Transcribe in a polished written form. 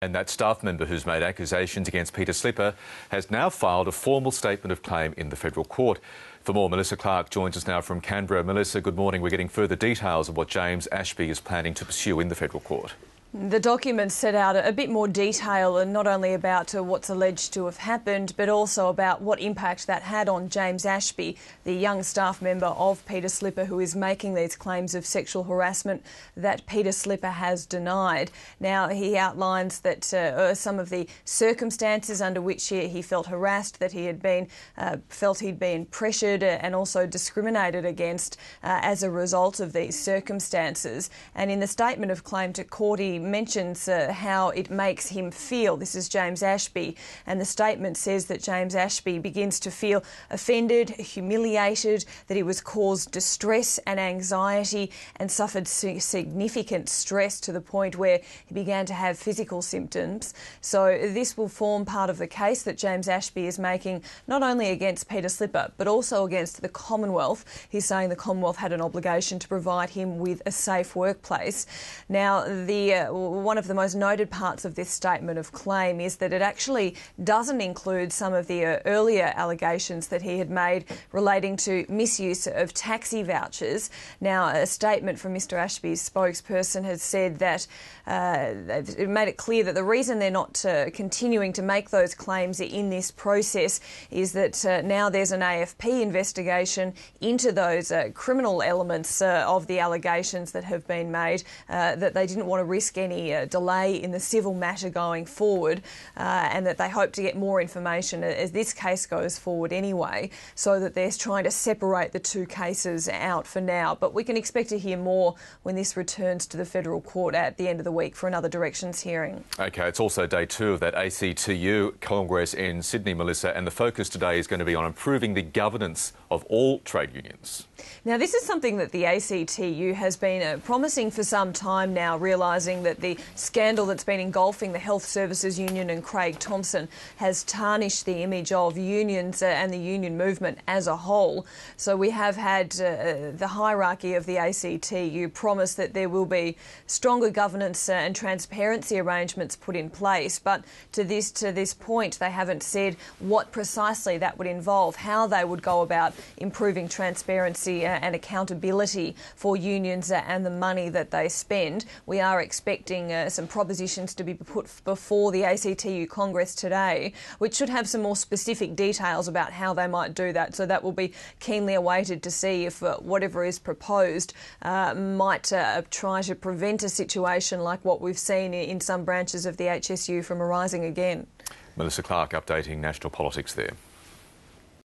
And that staff member who's made accusations against Peter Slipper has now filed a formal statement of claim in the federal court. For more, Melissa Clark joins us now from Canberra. Melissa, good morning. We're getting further details of what James Ashby is planning to pursue in the federal court. The documents set out a bit more detail, and not only about what's alleged to have happened, but also about what impact that had on James Ashby, the young staff member of Peter Slipper, who is making these claims of sexual harassment that Peter Slipper has denied. Now, he outlines that some of the circumstances under which he felt harassed, that he had been felt he'd been pressured and also discriminated against as a result of these circumstances. And in the statement of claim to court, he mentions how it makes him feel. This is James Ashby, and the statement says that James Ashby begins to feel offended, humiliated, that he was caused distress and anxiety and suffered significant stress to the point where he began to have physical symptoms. So this will form part of the case that James Ashby is making, not only against Peter Slipper but also against the Commonwealth. He's saying the Commonwealth had an obligation to provide him with a safe workplace. Now, one of the most noted parts of this statement of claim is that it actually doesn't include some of the earlier allegations that he had made relating to misuse of taxi vouchers. Now, a statement from Mr Ashby's spokesperson has said that it made it clear that the reason they're not continuing to make those claims in this process is that now there's an AFP investigation into those criminal elements of the allegations that have been made, that they didn't want to risk any delay in the civil matter going forward, and that they hope to get more information as this case goes forward anyway, so that they're trying to separate the two cases out for now. But we can expect to hear more when this returns to the federal court at the end of the week for another directions hearing. OK, it's also day 2 of that ACTU Congress in Sydney, Melissa, and the focus today is going to be on improving the governance of all trade unions. Now, this is something that the ACTU has been promising for some time now, realising that the scandal that's been engulfing the Health Services Union and Craig Thompson has tarnished the image of unions and the union movement as a whole. So we have had the hierarchy of the ACTU promise that there will be stronger governance and transparency arrangements put in place. But to this point, they haven't said what precisely that would involve, how they would go about improving transparency and accountability for unions and the money that they spend. We are expecting some propositions to be put before the ACTU Congress today, which should have some more specific details about how they might do that. So that will be keenly awaited to see if whatever is proposed might try to prevent a situation like what we've seen in some branches of the HSU from arising again. Melissa Clark updating national politics there.